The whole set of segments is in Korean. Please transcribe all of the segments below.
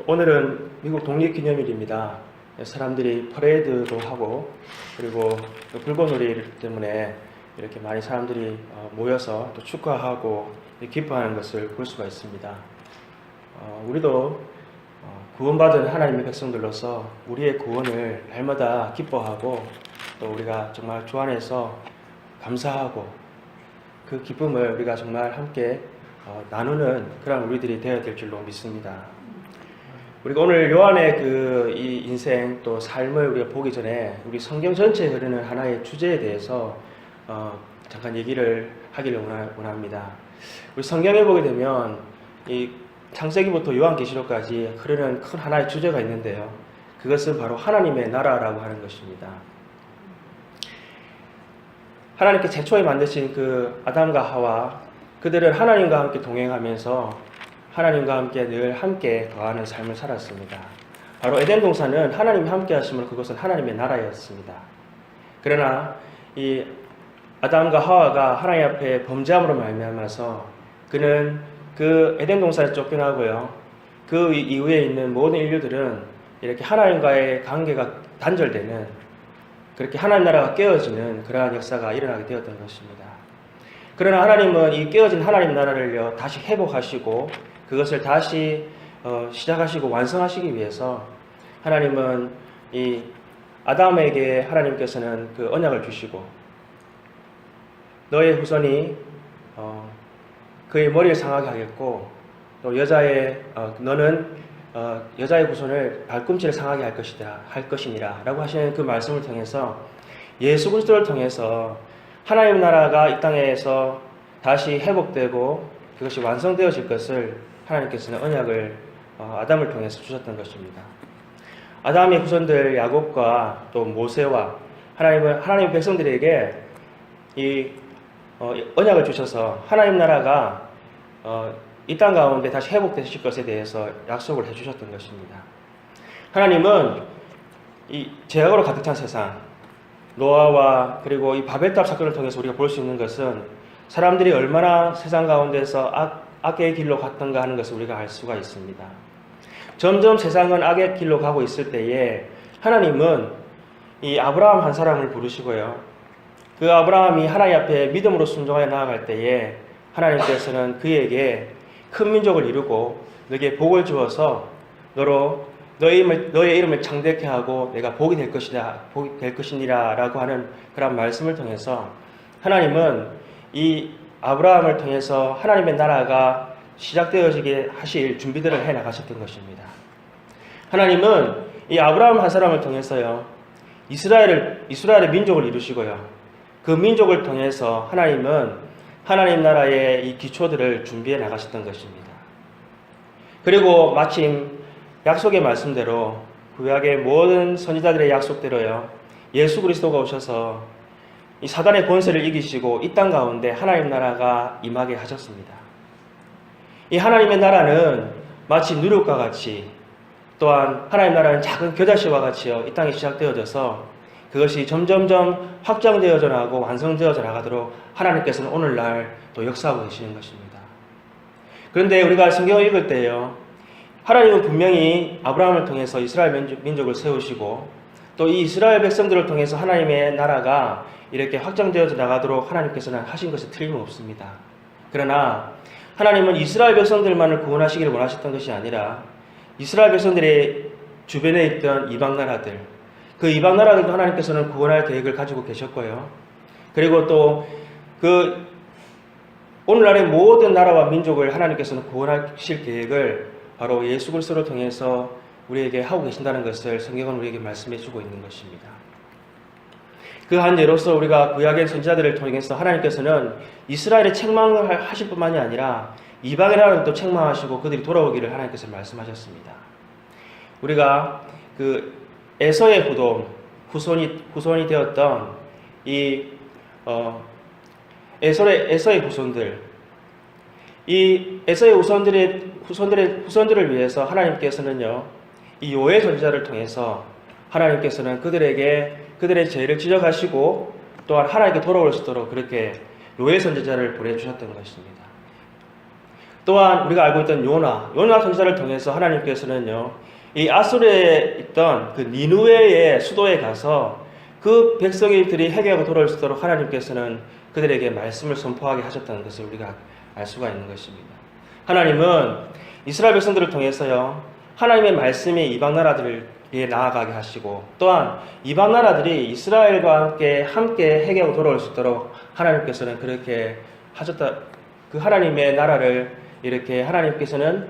오늘은 미국 독립기념일입니다. 사람들이 퍼레이드도 하고 그리고 또 불꽃놀이 때문에 이렇게 많이 사람들이 모여서 또 축하하고 기뻐하는 것을 볼 수가 있습니다. 우리도 구원받은 하나님의 백성들로서 우리의 구원을 날마다 기뻐하고 또 우리가 정말 주 안에서 감사하고 그 기쁨을 우리가 정말 함께 나누는 그런 우리들이 되어야 될 줄로 믿습니다. 우리가 오늘 요한의 이 인생 또 삶을 우리가 보기 전에 우리 성경 전체에 흐르는 하나의 주제에 대해서 잠깐 얘기를 하기를 원합니다. 우리 성경에 보게 되면 이 창세기부터 요한계시록까지 흐르는 큰 하나의 주제가 있는데요. 그것은 바로 하나님의 나라라고 하는 것입니다. 하나님께 최초에 만드신 그 아담과 하와, 그들은 하나님과 함께 동행하면서 하나님과 함께 늘 함께 거하는 삶을 살았습니다. 바로 에덴 동산은 하나님이 함께 하심으로 그것은 하나님의 나라였습니다. 그러나 이 아담과 하와가 하나님 앞에 범죄함으로 말미암아서 그는 그 에덴 동산에 쫓겨나고요. 그 이후에 있는 모든 인류들은 이렇게 하나님과의 관계가 단절되는, 그렇게 하나님 나라가 깨어지는 그러한 역사가 일어나게 되었던 것입니다. 그러나 하나님은 이 깨어진 하나님 나라를요 다시 회복하시고 그것을 다시 시작하시고 완성하시기 위해서 하나님은 이 아담에게 하나님께서는 그 언약을 주시고 너의 후손이 그의 머리를 상하게 하겠고 또 너는 여자의 후손을 발꿈치를 상하게 할 것이니라 라고 하시는 그 말씀을 통해서 예수 그리스도를 통해서 하나님 나라가 이 땅에서 다시 회복되고 그것이 완성되어질 것을 하나님께서는 언약을 아담을 통해서 주셨던 것입니다. 아담의 후손들 야곱과 또 모세와 하나님의 백성들에게 이 언약을 주셔서 하나님 나라가 이 땅 가운데 다시 회복되실 것에 대해서 약속을 해주셨던 것입니다. 하나님은 이 죄악으로 가득 찬 세상, 노아와 그리고 이 바벨탑 사건을 통해서 우리가 볼 수 있는 것은 사람들이 얼마나 세상 가운데서 악의 길로 갔던가 하는 것을 우리가 알 수가 있습니다. 점점 세상은 악의 길로 가고 있을 때에 하나님은 이 아브라함 한 사람을 부르시고요. 그 아브라함이 하나님 앞에 믿음으로 순종하여 나아갈 때에 하나님께서는 그에게 큰 민족을 이루고 너에게 복을 주어서 너의 이름을 창대케 하고 내가 복이 될 것이니라 라고 하는 그런 말씀을 통해서 하나님은 이 아브라함을 통해서 하나님의 나라가 시작되어지게 하실 준비들을 해 나가셨던 것입니다. 하나님은 이 아브라함 한 사람을 통해서요 이스라엘의 민족을 이루시고요. 그 민족을 통해서 하나님은 하나님 나라의 이 기초들을 준비해 나가셨던 것입니다. 그리고 마침 약속의 말씀대로 구약의 모든 선지자들의 약속대로요 예수 그리스도가 오셔서 이 사단의 권세를 이기시고 이 땅 가운데 하나님 나라가 임하게 하셨습니다. 이 하나님의 나라는 마치 누룩과 같이 또한 하나님 나라는 작은 겨자씨와 같이요 이 땅에 시작되어져서 그것이 점점점 확장되어져 나가고 완성되어져 나가도록 하나님께서는 오늘날 또 역사하고 계시는 것입니다. 그런데 우리가 성경을 읽을 때요 하나님은 분명히 아브라함을 통해서 이스라엘 민족을 세우시고 또 이 이스라엘 백성들을 통해서 하나님의 나라가 이렇게 확장되어져 나가도록 하나님께서는 하신 것이 틀림없습니다. 그러나 하나님은 이스라엘 백성들만을 구원하시기를 원하셨던 것이 아니라 이스라엘 백성들의 주변에 있던 이방 나라들, 그 이방 나라들도 하나님께서는 구원할 계획을 가지고 계셨고요. 그리고 또 그 오늘날의 모든 나라와 민족을 하나님께서는 구원하실 계획을 바로 예수 그리스도를 통해서 우리에게 하고 계신다는 것을 성경은 우리에게 말씀해 주고 있는 것입니다. 그 한 예로서 우리가 구약의 선지자들을 통해서 하나님께서는 이스라엘의 책망을 하실 뿐만이 아니라 이방의 나라들도 책망하시고 그들이 돌아오기를 하나님께서 말씀하셨습니다. 우리가 그 에서의 후손이 되었던 이 에서의 후손들, 이 에서의 후손들을 위해서 하나님께서는요 이 요엘 선지자를 통해서 하나님께서는 그들의 죄를 지적하시고 또한 하나님께 돌아올 수 있도록 그렇게 요엘 선지자를 보내주셨던 것입니다. 또한 우리가 알고 있던 요나 선지자를 통해서 하나님께서는요, 이 아수르에 있던 그 니누웨의 수도에 가서 그 백성들이 회개하고 돌아올 수 있도록 하나님께서는 그들에게 말씀을 선포하게 하셨다는 것을 우리가 알 수가 있는 것입니다. 하나님은 이스라엘 백성들을 통해서요, 하나님의 말씀이 이방 나라들에 나아가게 하시고, 또한 이방 나라들이 이스라엘과 함께 회개하고 돌아올 수 있도록 하나님께서는 그렇게 하셨다. 그 하나님의 나라를 이렇게 하나님께서는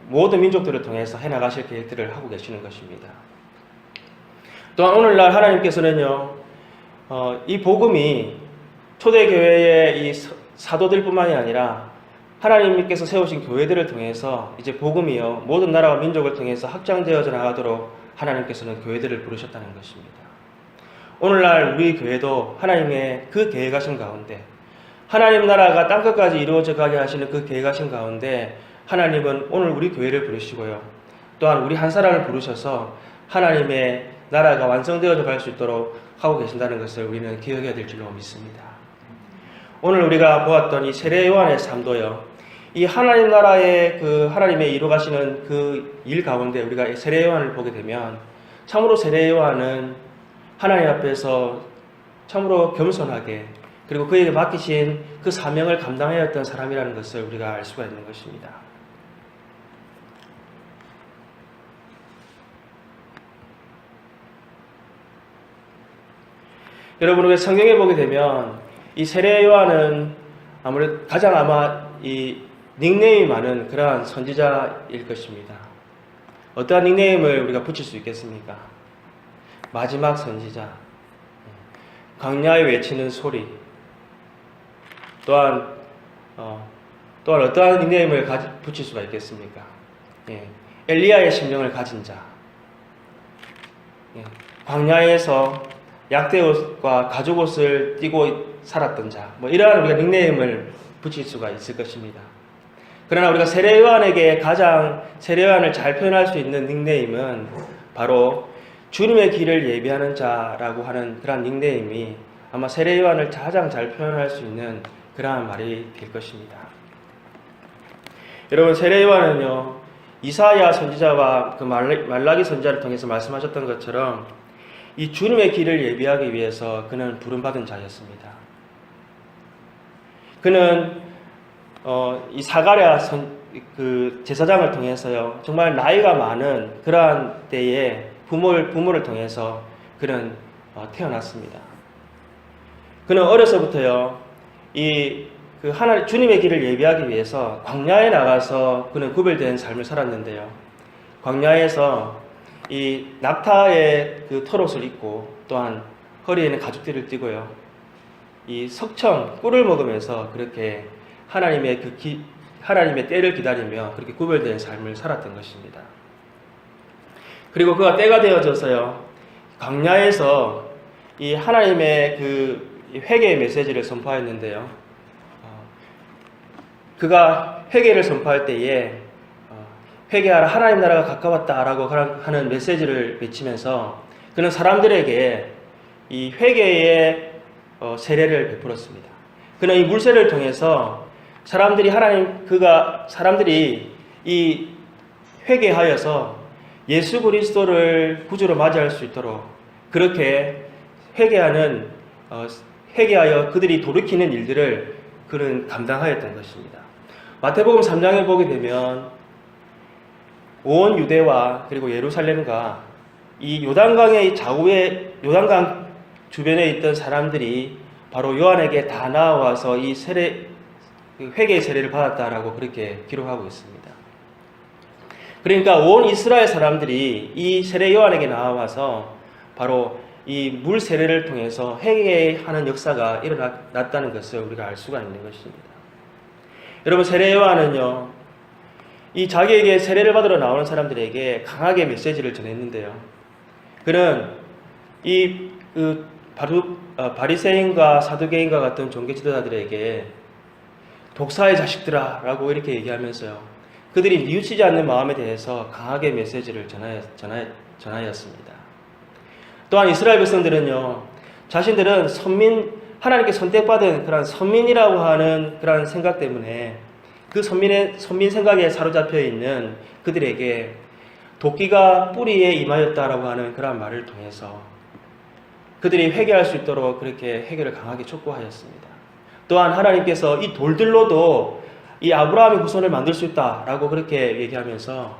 모든 민족들을 통해서 해나가실 계획들을 하고 계시는 것입니다. 또한 오늘날 하나님께서는요, 이 복음이 초대교회의 이 사도들뿐만이 아니라 하나님께서 세우신 교회들을 통해서 이제 복음이요, 모든 나라와 민족을 통해서 확장되어져 나가도록 하나님께서는 교회들을 부르셨다는 것입니다. 오늘날 우리 교회도 하나님의 그 계획하신 가운데, 하나님 나라가 땅끝까지 이루어져 가게 하시는 그 계획하신 가운데 하나님은 오늘 우리 교회를 부르시고요, 또한 우리 한 사람을 부르셔서 하나님의 나라가 완성되어져 갈 수 있도록 하고 계신다는 것을 우리는 기억해야 될 줄로 믿습니다. 오늘 우리가 보았던 이 세례 요한의 삶도요, 이 하나님 나라의 그 하나님의 이루가시는 그 일 가운데 우리가 세례 요한을 보게 되면 참으로 세례 요한은 하나님 앞에서 참으로 겸손하게, 그리고 그에게 맡기신 그 사명을 감당하였던 사람이라는 것을 우리가 알 수가 있는 것입니다. 여러분, 우리가 성경에 보게 되면 이 세례 요한은 아무래도 가장 아마 이 닉네임이 많은 그러한 선지자일 것입니다. 어떠한 닉네임을 우리가 붙일 수 있겠습니까? 마지막 선지자, 광야에 외치는 소리, 또한 어떠한 닉네임을 붙일 수가 있겠습니까? 엘리야의 심령을 가진 자, 광야에서 약대옷과 가죽옷을 띠고 살았던 자, 이러한 우리가 닉네임을 붙일 수가 있을 것입니다. 그러나 우리가 세례 요한에게 가장 세례 요한을 잘 표현할 수 있는 닉네임은 바로 주님의 길을 예비하는 자라고 하는 그러한 닉네임이 아마 세례 요한을 가장 잘 표현할 수 있는 그러한 말이 될 것입니다. 여러분, 세례 요한은요, 이사야 선지자와 그 말라기 선지자를 통해서 말씀하셨던 것처럼 이 주님의 길을 예비하기 위해서 그는 부름받은 자였습니다. 그는 이 사가랴 그 제사장을 통해서요, 정말 나이가 많은 그러한 때에 부모를 통해서 그는 태어났습니다. 그는 어려서부터요, 주님의 길을 예비하기 위해서 광야에 나가서 그는 구별된 삶을 살았는데요, 광야에서 이 낙타의 그 털옷을 입고, 또한 허리에는 가죽띠를 띠고요, 이 석청 꿀을 먹으면서 그렇게 하나님의 때를 기다리며 그렇게 구별된 삶을 살았던 것입니다. 그리고 그가 때가 되어져서요, 광야에서 이 하나님의 그 회개의 메시지를 선포하였는데요, 그가 회개를 선포할 때에 회개하라, 하나님 나라가 가까웠다라고 하는 메시지를 외치면서 그는 사람들에게 이 회개의 세례를 베풀었습니다. 그는 이 물세를 통해서 사람들이 이 회개하여서 예수 그리스도를 구주로 맞이할 수 있도록 그렇게 회개하여 그들이 돌이키는 일들을 그는 감당하였던 것입니다. 마태복음 3장에 보게 되면 온 유대와 그리고 예루살렘과 이 요단강의 좌우에, 요단강 주변에 있던 사람들이 바로 요한에게 다 나와서 이 회개의 세례를 받았다라고 그렇게 기록하고 있습니다. 그러니까 온 이스라엘 사람들이 이 세례 요한에게 나와서 바로 이 물 세례를 통해서 회개하는 역사가 일어났다는 것을 우리가 알 수가 있는 것입니다. 여러분, 세례 요한은요, 이 자기에게 세례를 받으러 나오는 사람들에게 강하게 메시지를 전했는데요, 그는 바리새인과 사두개인과 같은 종교 지도자들에게 독사의 자식들아 라고 이렇게 얘기하면서요, 그들이 뉘우치지 않는 마음에 대해서 강하게 메시지를 전하였습니다. 또한 이스라엘 백성들은요, 자신들은 하나님께 선택받은 그런 선민이라고 하는 그런 생각 때문에 그 선민 생각에 사로잡혀 있는 그들에게 도끼가 뿌리에 임하였다라고 하는 그런 말을 통해서 그들이 회개할 수 있도록 그렇게 회개를 강하게 촉구하였습니다. 또한 하나님께서 이 돌들로도 이 아브라함의 후손을 만들 수 있다라고 그렇게 얘기하면서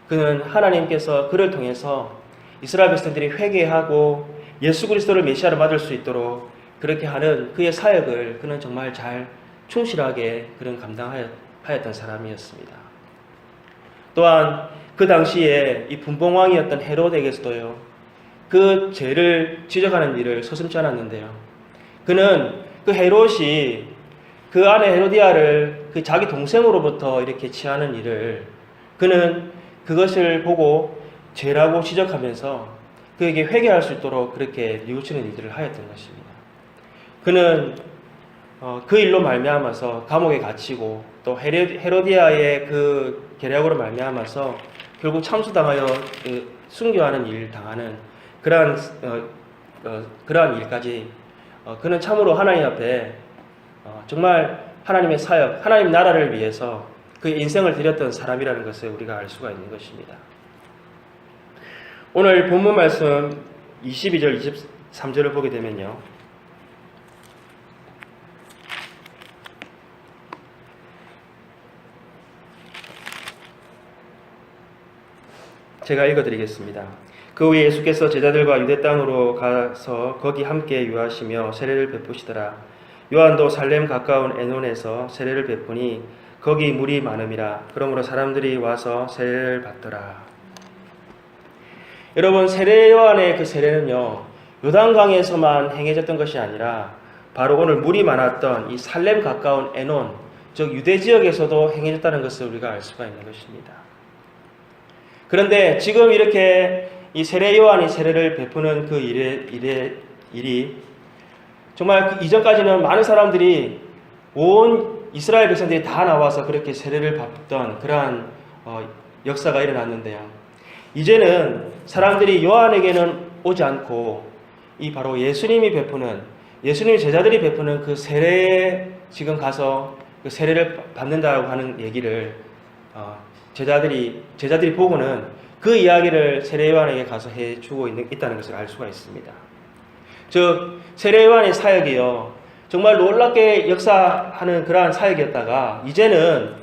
그는 하나님께서 그를 통해서 이스라엘 백성들이 회개하고 예수 그리스도를 메시아로 받을 수 있도록 그렇게 하는 그의 사역을 그는 정말 잘 충실하게 그는 감당하였던 사람이었습니다. 또한 그 당시에 이 분봉왕이었던 헤롯에게서도요, 그 죄를 지적하는 일을 서슴지 않았는데요. 그는 그 헤롯이 그 아내 헤로디아를 그 자기 동생으로부터 이렇게 취하는 일을 그는 그것을 보고 죄라고 지적하면서 그에게 회개할 수 있도록 그렇게 뉘우치는 일들을 하였던 것입니다. 그는 그 일로 말미암아서 감옥에 갇히고 또 헤로디아의 그 계략으로 말미암아서 결국 참수당하여 순교하는 일 당하는 그러한 일까지 그는 참으로 하나님 앞에 정말 하나님의 사역, 하나님 나라를 위해서 그의 인생을 드렸던 사람이라는 것을 우리가 알 수가 있는 것입니다. 오늘 본문 말씀 22절, 23절을 보게 되면요. 제가 읽어드리겠습니다. 그 후에 예수께서 제자들과 유대 땅으로 가서 거기 함께 유하시며 세례를 베푸시더라. 요한도 살렘 가까운 에논에서 세례를 베푸니 거기 물이 많음이라. 그러므로 사람들이 와서 세례를 받더라. 여러분, 세례 요한의 그 세례는요, 요단강에서만 행해졌던 것이 아니라 바로 오늘 물이 많았던 이 살렘 가까운 에논, 즉 유대 지역에서도 행해졌다는 것을 우리가 알 수가 있는 것입니다. 그런데 지금 이렇게 이 세례 요한이 세례를 베푸는 그 일이 정말 그 이전까지는 많은 사람들이 온 이스라엘 백성들이 다 나와서 그렇게 세례를 받던 그러한 역사가 일어났는데요. 이제는 사람들이 요한에게는 오지 않고 이 바로 예수님이 제자들이 베푸는 그 세례에 지금 가서 그 세례를 받는다고 하는 얘기를 제자들이 보고는 그 이야기를 세례 요한에게 가서 해주고 있다는 것을 알 수가 있습니다. 즉 세례 요한의 사역이요, 정말 놀랍게 역사하는 그러한 사역이었다가 이제는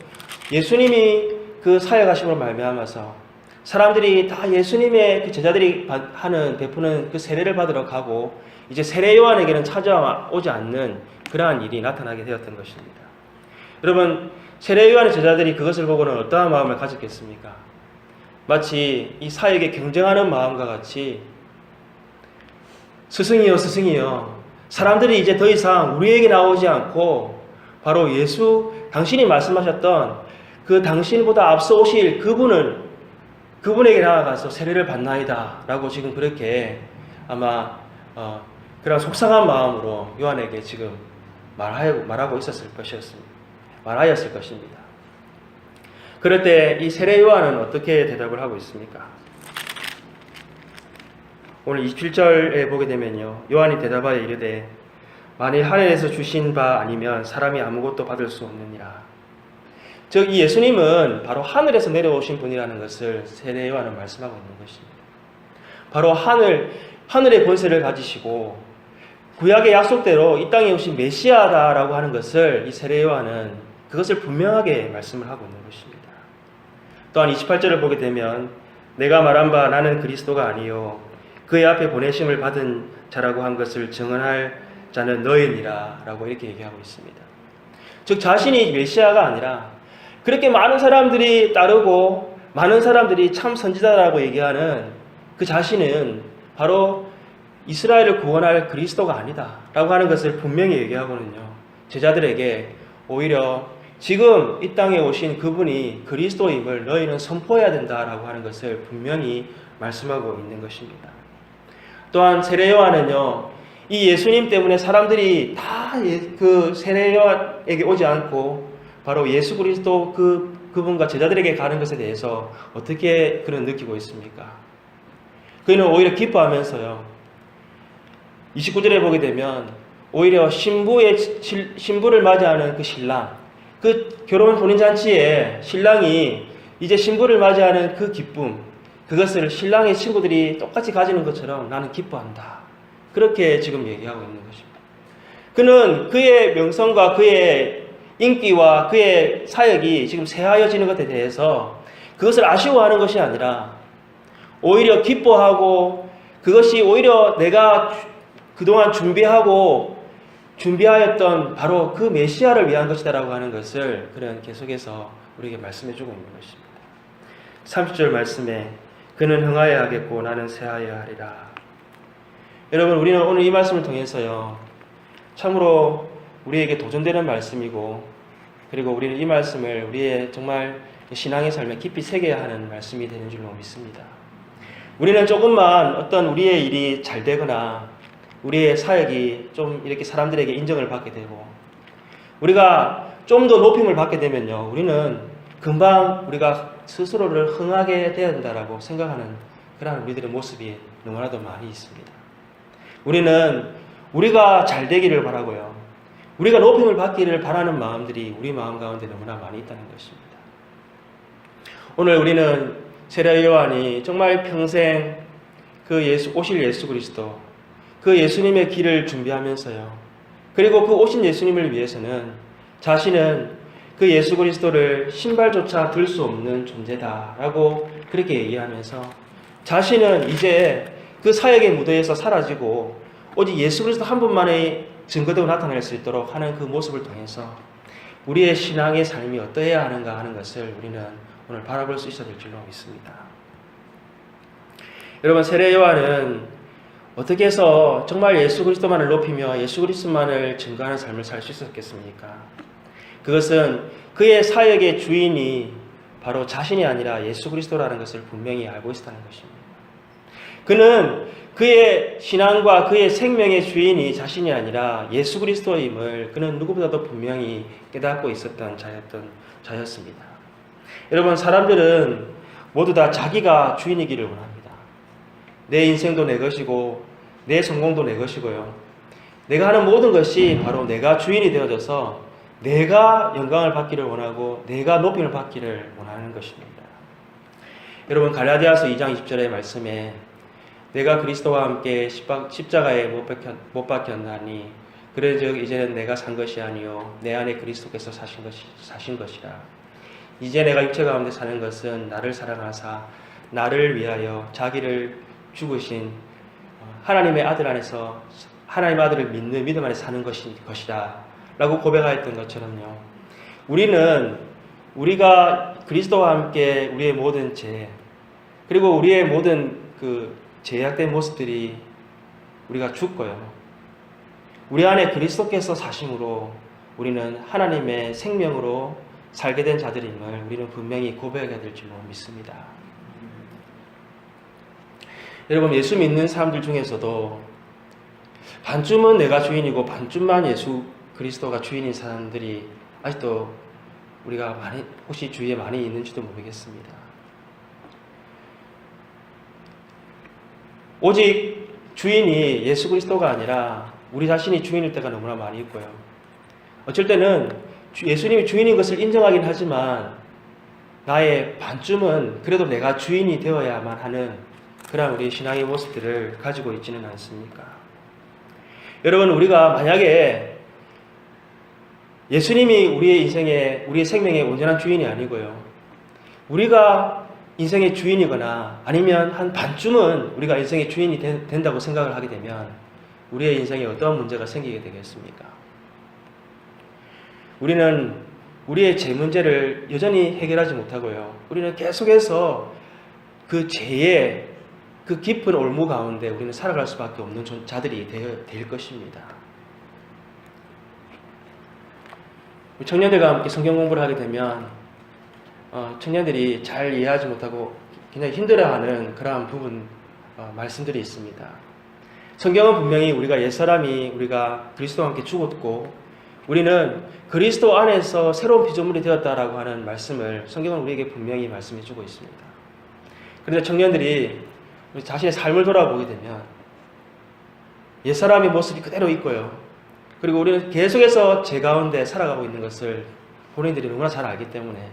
예수님이 그 사역하심으로 말미암아서 사람들이 다 예수님의 그 제자들이 베푸는 그 세례를 받으러 가고 이제 세례 요한에게는 찾아오지 않는 그러한 일이 나타나게 되었던 것입니다. 여러분, 세례 요한의 제자들이 그것을 보고는 어떠한 마음을 가졌겠습니까? 마치 이 사역에 경쟁하는 마음과 같이 스승이여 사람들이 이제 더 이상 우리에게 나오지 않고 바로 예수, 당신이 말씀하셨던 그 당신보다 앞서 오실 그분에게 나아가서 세례를 받나이다 라고 지금 그렇게 아마 그런 속상한 마음으로 요한에게 지금 말하고 있었을 말하였을 것입니다. 그럴 때 이 세례 요한은 어떻게 대답을 하고 있습니까? 오늘 27절에 보게 되면요, 요한이 대답하여 이르되 만일 하늘에서 주신 바 아니면 사람이 아무것도 받을 수 없느니라. 즉 이 예수님은 바로 하늘에서 내려오신 분이라는 것을 세례 요한은 말씀하고 있는 것입니다. 바로 하늘의 권세를 가지시고 구약의 약속대로 이 땅에 오신 메시아다라고 하는 것을 이 세례 요한은 그것을 분명하게 말씀을 하고 있는 것입니다. 또한 28절을 보게 되면 내가 말한 바 나는 그리스도가 아니요 그의 앞에 보내심을 받은 자라고 한 것을 증언할 자는 너희니라 라고 이렇게 얘기하고 있습니다. 즉 자신이 메시아가 아니라 그렇게 많은 사람들이 따르고 많은 사람들이 참 선지자라고 얘기하는 그 자신은 바로 이스라엘을 구원할 그리스도가 아니다 라고 하는 것을 분명히 얘기하고는요, 제자들에게 오히려 지금 이 땅에 오신 그분이 그리스도임을 너희는 선포해야 된다라고 하는 것을 분명히 말씀하고 있는 것입니다. 또한 세례 요한은요, 이 예수님 때문에 사람들이 다 그 세례 요한에게 오지 않고 바로 예수 그리스도 그분과 제자들에게 가는 것에 대해서 어떻게 그는 느끼고 있습니까? 그는 오히려 기뻐하면서요, 29절에 보게 되면 오히려 신부를 맞이하는 그 신랑, 그 결혼 혼인잔치에 신랑이 이제 신부를 맞이하는 그 기쁨, 그것을 신랑의 친구들이 똑같이 가지는 것처럼 나는 기뻐한다. 그렇게 지금 얘기하고 있는 것입니다. 그는 그의 명성과 그의 인기와 그의 사역이 지금 쇠하여지는 것에 대해서 그것을 아쉬워하는 것이 아니라 오히려 기뻐하고, 그것이 오히려 내가 그동안 준비하였던 바로 그 메시아를 위한 것이다라고 하는 것을 그는 계속해서 우리에게 말씀해 주고 있는 것입니다. 30절 말씀에 그는 흥하여야 하겠고 나는 쇠하여야 하리라. 여러분, 우리는 오늘 이 말씀을 통해서요, 참으로 우리에게 도전되는 말씀이고, 그리고 우리는 이 말씀을 우리의 정말 신앙의 삶에 깊이 새겨야 하는 말씀이 되는 줄로 믿습니다. 우리는 조금만 어떤 우리의 일이 잘 되거나 우리의 사역이 좀 이렇게 사람들에게 인정을 받게 되고 우리가 좀 더 높임을 받게 되면요, 우리는 금방 우리가 스스로를 흥하게 되어야 된다라고 생각하는 그런 우리들의 모습이 너무나도 많이 있습니다. 우리는 우리가 잘 되기를 바라고요, 우리가 높임을 받기를 바라는 마음들이 우리 마음 가운데 너무나 많이 있다는 것입니다. 오늘 우리는 세례 요한이 정말 평생 그 오실 예수 그리스도, 그 예수님의 길을 준비하면서요, 그리고 그 오신 예수님을 위해서는 자신은 그 예수 그리스도를 신발조차 들 수 없는 존재다라고 그렇게 얘기하면서 자신은 이제 그 사역의 무대에서 사라지고 오직 예수 그리스도 한 분만의 증거되고 나타낼 수 있도록 하는 그 모습을 통해서 우리의 신앙의 삶이 어떠해야 하는가 하는 것을 우리는 오늘 바라볼 수 있어야 될 줄로 믿습니다. 여러분, 세례 요한은 어떻게 해서 정말 예수 그리스도만을 높이며 예수 그리스도만을 증거하는 삶을 살 수 있었겠습니까? 그것은 그의 사역의 주인이 바로 자신이 아니라 예수 그리스도라는 것을 분명히 알고 있었다는 것입니다. 그는 그의 신앙과 그의 생명의 주인이 자신이 아니라 예수 그리스도임을 그는 누구보다도 분명히 깨닫고 있었던 자였습니다. 여러분, 사람들은 모두 다 자기가 주인이기를 원합니다. 내 인생도 내 것이고 내 성공도 내 것이고요, 내가 하는 모든 것이 바로 내가 주인이 되어져서 내가 영광을 받기를 원하고 내가 높임을 받기를 원하는 것입니다. 여러분, 갈라디아서 2장 20절의 말씀에 내가 그리스도와 함께 십자가에 못 박혔나니 그래즉 이제는 내가 산 것이 아니요 내 안에 그리스도께서 사신 것이라. 이제 내가 육체 가운데 사는 것은 나를 사랑하사 나를 위하여 자기를 죽으신 하나님의 아들 안에서 하나님의 아들을 믿는 믿음 안에 사는 것이다 라고 고백하였던 것처럼요, 우리가 그리스도와 함께 우리의 모든 죄, 그리고 우리의 모든 그 제약된 모습들이 우리가 죽고요, 우리 안에 그리스도께서 사심으로 우리는 하나님의 생명으로 살게 된 자들임을 우리는 분명히 고백해야 될 줄로 믿습니다. 여러분, 예수 믿는 사람들 중에서도 반쯤은 내가 주인이고 반쯤만 예수 그리스도가 주인인 사람들이 아직도 우리가 혹시 주위에 많이 있는지도 모르겠습니다. 오직 주인이 예수 그리스도가 아니라 우리 자신이 주인일 때가 너무나 많이 있고요, 어쩔 때는 예수님이 주인인 것을 인정하긴 하지만 나의 반쯤은 그래도 내가 주인이 되어야만 하는 그런 우리 신앙의 모습들을 가지고 있지는 않습니까? 여러분, 우리가 만약에 예수님이 우리의 인생의, 우리의 생명의 온전한 주인이 아니고요, 우리가 인생의 주인이거나 아니면 한 반쯤은 우리가 인생의 주인이 된다고 생각을 하게 되면 우리의 인생에 어떠한 문제가 생기게 되겠습니까? 우리는 우리의 죄 문제를 여전히 해결하지 못하고요, 우리는 계속해서 그 죄의 그 깊은 올무 가운데 우리는 살아갈 수밖에 없는 자들이 될 것입니다. 청년들과 함께 성경 공부를 하게 되면 청년들이 잘 이해하지 못하고 굉장히 힘들어하는 그러한 부분 말씀들이 있습니다. 성경은 분명히 우리가 옛사람이 우리가 그리스도와 함께 죽었고 우리는 그리스도 안에서 새로운 피조물이 되었다라고 하는 말씀을 성경은 우리에게 분명히 말씀해 주고 있습니다. 그런데 청년들이 우리 자신의 삶을 돌아보게 되면 옛사람의 모습이 그대로 있고요, 그리고 우리는 계속해서 죄 가운데 살아가고 있는 것을 본인들이 너무나 잘 알기 때문에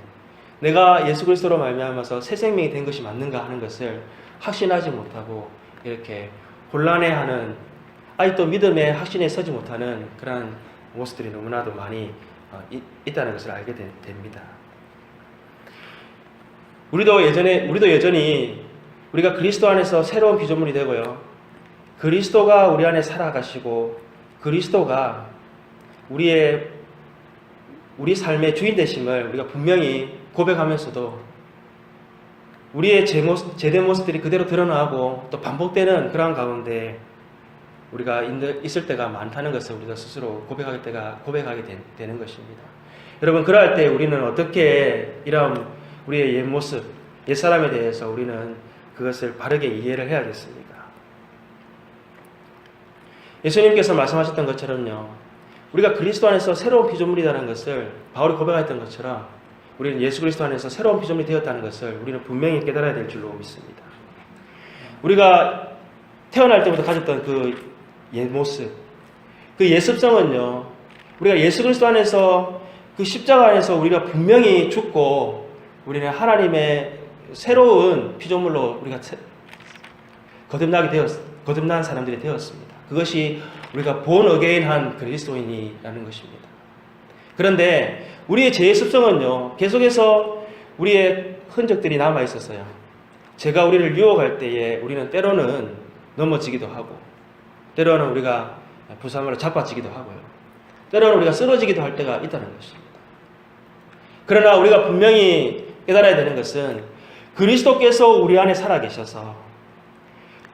내가 예수 그리스도로 말미암아서 새 생명이 된 것이 맞는가 하는 것을 확신하지 못하고 이렇게 곤란해하는, 아직도 믿음의 확신에 서지 못하는 그러한 모습들이 너무나도 많이 있다는 것을 알게 됩니다. 우리도 여전히 우리가 그리스도 안에서 새로운 피조물이 되고요, 그리스도가 우리 안에 살아가시고 그리스도가 우리 삶의 주인 되심을 우리가 분명히 고백하면서도 우리의 제된 모습들이 그대로 드러나고 또 반복되는 그러한 가운데 우리가 있을 때가 많다는 것을 우리가 스스로 고백하게 되는 것입니다. 여러분, 그럴 때 우리는 어떻게 이런 우리의 옛 모습, 옛 사람에 대해서 우리는 그것을 바르게 이해를 해야겠습니까? 예수님께서 말씀하셨던 것처럼요, 우리가 그리스도 안에서 새로운 피조물이라는 것을 바울이 고백했던 것처럼 우리는 예수 그리스도 안에서 새로운 피조물이 되었다는 것을 우리는 분명히 깨달아야 될 줄로 믿습니다. 우리가 태어날 때부터 가졌던 그 옛 모습, 그 옛 습성은요, 우리가 예수 그리스도 안에서 그 십자가 안에서 우리가 분명히 죽고 우리는 하나님의 새로운 피조물로 우리가 거듭난 사람들이 되었습니다. 그것이 우리가 본 어게인한 그리스도인이라는 것입니다. 그런데 우리의 죄의 습성은요, 계속해서 우리의 흔적들이 남아 있었어요. 죄가 우리를 유혹할 때에 우리는 때로는 넘어지기도 하고, 때로는 우리가 부상으로 자빠지기도 하고요, 때로는 우리가 쓰러지기도 할 때가 있다는 것입니다. 그러나 우리가 분명히 깨달아야 되는 것은 그리스도께서 우리 안에 살아계셔서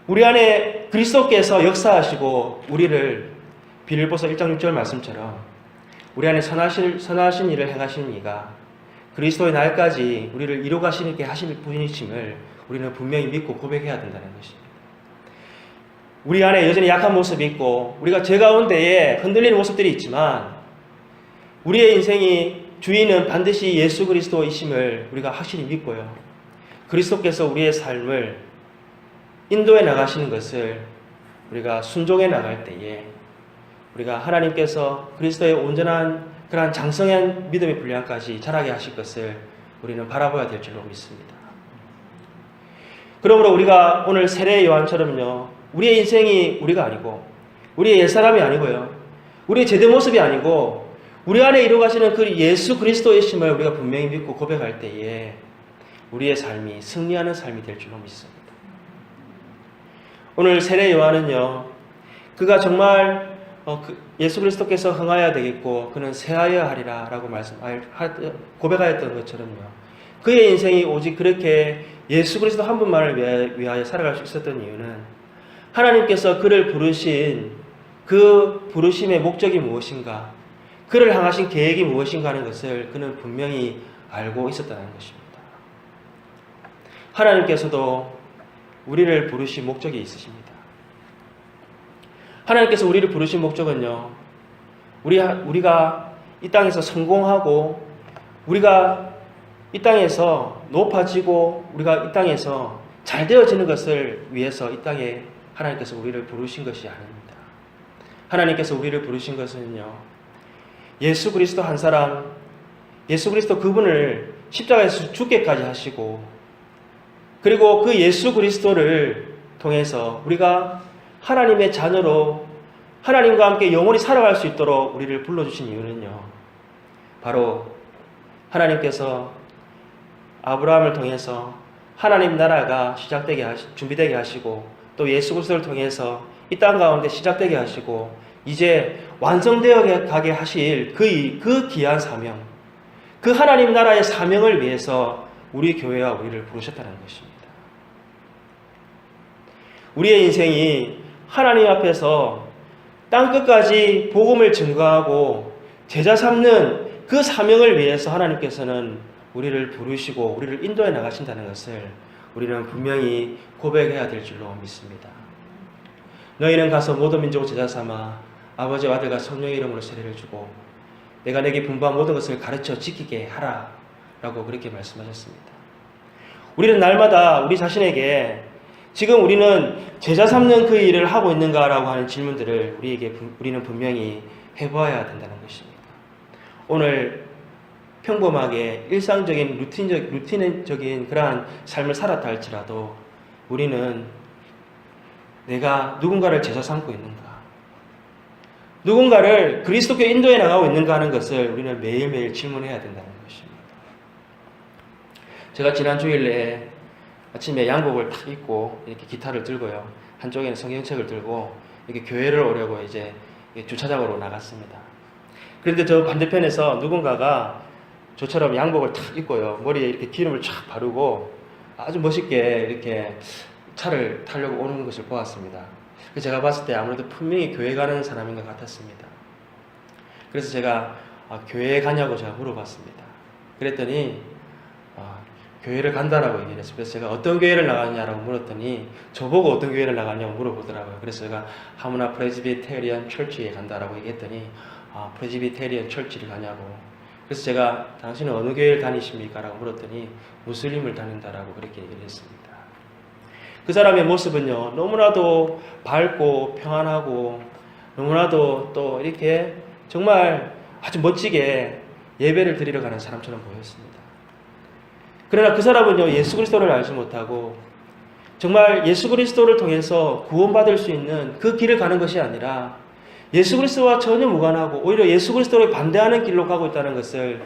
우리 안에 그리스도께서 역사하시고 우리를 빌립보서 1장 6절 말씀처럼 우리 안에 선하신 일을 행하시는 이가 그리스도의 날까지 우리를 이루가시게 하실 분이심을 우리는 분명히 믿고 고백해야 된다는 것입니다. 우리 안에 여전히 약한 모습이 있고 우리가 죄 가운데에 흔들리는 모습들이 있지만 우리의 인생이 주인은 반드시 예수 그리스도이심을 우리가 확실히 믿고요, 그리스도께서 우리의 삶을 인도해 나가시는 것을 우리가 순종해 나갈 때에 우리가 하나님께서 그리스도의 온전한 그러한 장성한 믿음의 분량까지 자라게 하실 것을 우리는 바라봐야 될 줄로 믿습니다. 그러므로 우리가 오늘 세례 요한처럼요, 우리의 인생이 우리가 아니고 우리의 옛사람이 아니고요, 우리의 제대 모습이 아니고 우리 안에 이루어가시는 그 예수 그리스도이심을 우리가 분명히 믿고 고백할 때에 우리의 삶이 승리하는 삶이 될 줄로 믿습니다. 오늘 세례 요한은요, 그가 정말 예수 그리스도께서 흥하여야 되겠고 그는 쇠하여야 하리라 라고 고백하였던 것처럼요, 그의 인생이 오직 그렇게 예수 그리스도 한 분만을 위하여 살아갈 수 있었던 이유는 하나님께서 그를 부르신 그 부르심의 목적이 무엇인가, 그를 향하신 계획이 무엇인가 하는 것을 그는 분명히 알고 있었다는 것입니다. 하나님께서도 우리를 부르신 목적이 있으십니다. 하나님께서 우리를 부르신 목적은요, 우리가 이 땅에서 성공하고 우리가 이 땅에서 높아지고 우리가 이 땅에서 잘 되어지는 것을 위해서 이 땅에 하나님께서 우리를 부르신 것이 아닙니다. 하나님께서 우리를 부르신 것은요, 예수 그리스도 한 사람, 예수 그리스도 그분을 십자가에서 죽게까지 하시고 그리고 그 예수 그리스도를 통해서 우리가 하나님의 자녀로 하나님과 함께 영원히 살아갈 수 있도록 우리를 불러주신 이유는요, 바로 하나님께서 아브라함을 통해서 하나님 나라가 준비되게 하시고 또 예수 그리스도를 통해서 이 땅 가운데 시작되게 하시고 이제 완성되어 가게 하실 그 귀한 사명, 그 하나님 나라의 사명을 위해서 우리 교회와 우리를 부르셨다는 것입니다. 우리의 인생이 하나님 앞에서 땅끝까지 복음을 증거하고 제자 삼는 그 사명을 위해서 하나님께서는 우리를 부르시고 우리를 인도해 나가신다는 것을 우리는 분명히 고백해야 될 줄로 믿습니다. 너희는 가서 모든 민족을 제자 삼아 아버지와 아들과 성령의 이름으로 세례를 주고 내가 내게 분부한 모든 것을 가르쳐 지키게 하라 라고 그렇게 말씀하셨습니다. 우리는 날마다 우리 자신에게 지금 우리는 제자 삼는 그 일을 하고 있는가라고 하는 질문들을 우리는 분명히 해보아야 된다는 것입니다. 오늘 평범하게 일상적인 루틴적인 그러한 삶을 살았다 할지라도 우리는 내가 누군가를 제자 삼고 있는가, 누군가를 그리스도께 인도해 나가고 있는가 하는 것을 우리는 매일매일 질문해야 된다는 것입니다. 제가 지난 주일에 아침에 양복을 탁 입고 이렇게 기타를 들고요, 한쪽에는 성경책을 들고 이렇게 교회를 오려고 이제 주차장으로 나갔습니다. 그런데 저 반대편에서 누군가가 저처럼 양복을 탁 입고요, 머리에 이렇게 기름을 쫙 바르고 아주 멋있게 이렇게 차를 타려고 오는 것을 보았습니다. 제가 봤을 때 아무래도 분명히 교회 가는 사람인 것 같았습니다. 그래서 제가 교회에 가냐고 제가 물어봤습니다. 그랬더니 교회를 간다라고 얘기를 했어요. 그래서 제가 어떤 교회를 나가냐라고 물었더니 저보고 어떤 교회를 나가냐고 물어보더라고요. 그래서 제가 하모나 프레스비테리언 철치에 간다라고 얘기했더니 프레스비테리언 철치를 가냐고. 그래서 제가 당신은 어느 교회를 다니십니까? 라고 물었더니 무슬림을 다닌다라고 그렇게 얘기를 했습니다. 그 사람의 모습은요, 너무나도 밝고 평안하고 너무나도 또 이렇게 정말 아주 멋지게 예배를 드리러 가는 사람처럼 보였습니다. 그러나 그 사람은요, 예수 그리스도를 알지 못하고 정말 예수 그리스도를 통해서 구원받을 수 있는 그 길을 가는 것이 아니라 예수 그리스도와 전혀 무관하고 오히려 예수 그리스도를 반대하는 길로 가고 있다는 것을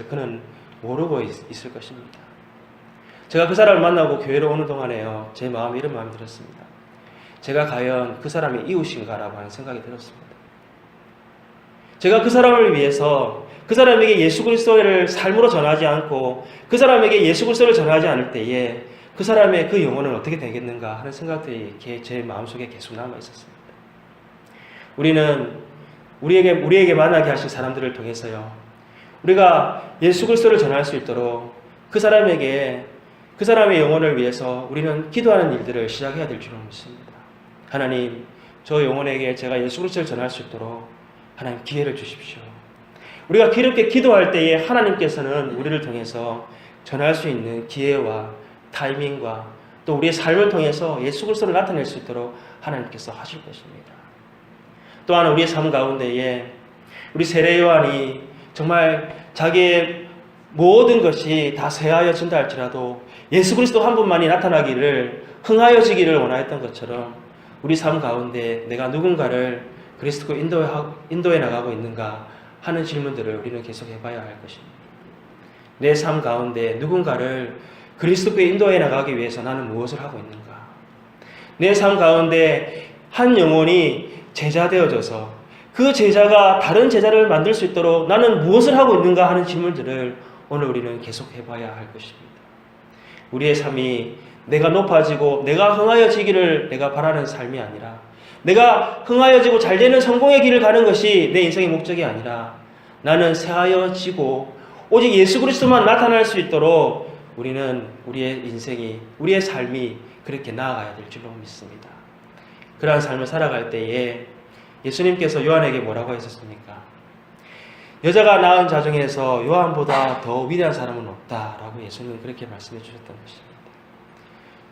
그는 모르고 있을 것입니다. 제가 그 사람을 만나고 교회로 오는 동안에요, 제 마음에 이런 마음이 들었습니다. 제가 과연 그 사람의 이웃인가라고 하는 생각이 들었습니다. 제가 그 사람을 위해서 그 사람에게 예수 그리스도를 삶으로 전하지 않고 그 사람에게 예수 그리스도를 전하지 않을 때에 그 사람의 그 영혼은 어떻게 되겠는가 하는 생각들이 제 마음속에 계속 남아 있었습니다. 우리는 우리에게 만나게 하신 사람들을 통해서요, 우리가 예수 그리스도를 전할 수 있도록 그 사람의 영혼을 위해서 우리는 기도하는 일들을 시작해야 될 줄로 믿습니다. 하나님, 저 영혼에게 제가 예수 그리스도를 전할 수 있도록 하나님 기회를 주십시오. 우리가 기롭게 기도할 때에 하나님께서는 우리를 통해서 전할 수 있는 기회와 타이밍과 또 우리의 삶을 통해서 예수 그리스도를 나타낼 수 있도록 하나님께서 하실 것입니다. 또한 우리의 삶 가운데에 우리 세례 요한이 정말 자기의 모든 것이 다 새하여진다 할지라도 예수 그리스도 한 분만이 나타나기를 흥하여지기를 원하였던 것처럼 우리 삶 가운데 내가 누군가를 그리스도로 인도해 나가고 있는가 하는 질문들을 우리는 계속 해봐야 할 것입니다. 내 삶 가운데 누군가를 그리스도께 인도해 나가기 위해서 나는 무엇을 하고 있는가? 내 삶 가운데 한 영혼이 제자 되어져서 그 제자가 다른 제자를 만들 수 있도록 나는 무엇을 하고 있는가 하는 질문들을 오늘 우리는 계속 해봐야 할 것입니다. 우리의 삶이 내가 높아지고 내가 흥하여지기를 내가 바라는 삶이 아니라 내가 흥하여지고 잘되는 성공의 길을 가는 것이 내 인생의 목적이 아니라 나는 새하여지고 오직 예수 그리스도만 나타날 수 있도록 우리는 우리의 인생이, 우리의 삶이 그렇게 나아가야 될 줄로 믿습니다. 그러한 삶을 살아갈 때에 예수님께서 요한에게 뭐라고 하셨습니까? 여자가 낳은 자중에서 요한보다 더 위대한 사람은 없다라고 예수님은 그렇게 말씀해 주셨던 것입니다.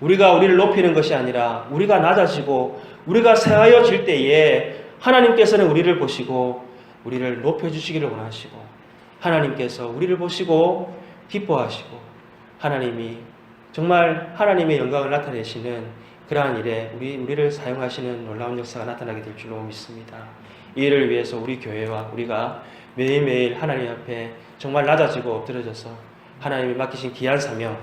우리가 우리를 높이는 것이 아니라 우리가 낮아지고 우리가 새하여질 때에 하나님께서는 우리를 보시고 우리를 높여주시기를 원하시고 하나님께서 우리를 보시고 기뻐하시고 하나님이 정말 하나님의 영광을 나타내시는 그러한 일에 우리를 사용하시는 놀라운 역사가 나타나게 될 줄로 믿습니다. 이 일을 위해서 우리 교회와 우리가 매일매일 하나님 앞에 정말 낮아지고 엎드려져서 하나님이 맡기신 귀한 사명,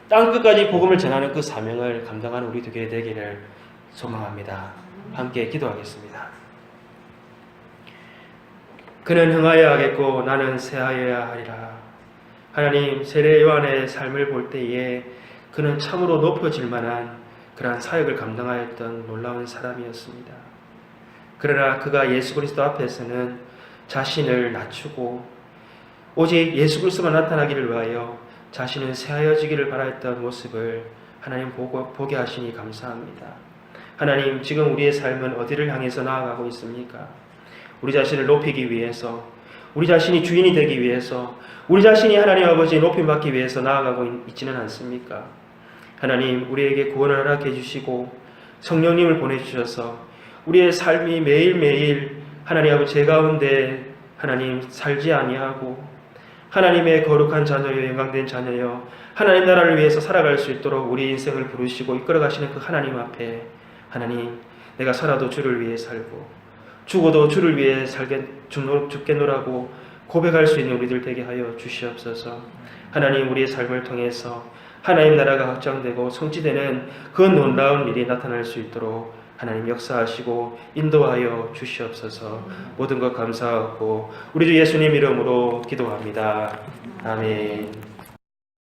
땅끝까지 복음을 전하는 그 사명을 감당하는 우리 교회 되기를 소망합니다. 함께 기도하겠습니다. 그는 흥하여야 하겠고 나는 새하여야 하리라. 하나님, 세례 요한의 삶을 볼 때에 그는 참으로 높여질 만한 그러한 사역을 감당하였던 놀라운 사람이었습니다. 그러나 그가 예수 그리스도 앞에서는 자신을 낮추고 오직 예수 그리스도만 나타나기를 위하여 자신은 새하여지기를 바라였던 모습을 하나님 보게 하시니 감사합니다. 하나님, 지금 우리의 삶은 어디를 향해서 나아가고 있습니까? 우리 자신을 높이기 위해서, 우리 자신이 주인이 되기 위해서, 우리 자신이 하나님 아버지의 높임받기 위해서 나아가고 있지는 않습니까? 하나님, 우리에게 구원을 허락해 주시고 성령님을 보내주셔서 우리의 삶이 매일매일 하나님 아버지 제 가운데 하나님 살지 아니하고 하나님의 거룩한 자녀여 영광된 자녀여 하나님 나라를 위해서 살아갈 수 있도록 우리 인생을 부르시고 이끌어가시는 그 하나님 앞에 하나님 내가 살아도 주를 위해 살고 죽어도 주를 위해 죽겠노라고 고백할 수 있는 우리들 되게 하여 주시옵소서. 하나님 우리의 삶을 통해서 하나님 나라가 확장되고 성취되는 그 놀라운 일이 나타날 수 있도록 하나님 역사하시고 인도하여 주시옵소서. 모든 것 감사하고 우리 주 예수님 이름으로 기도합니다. 아멘.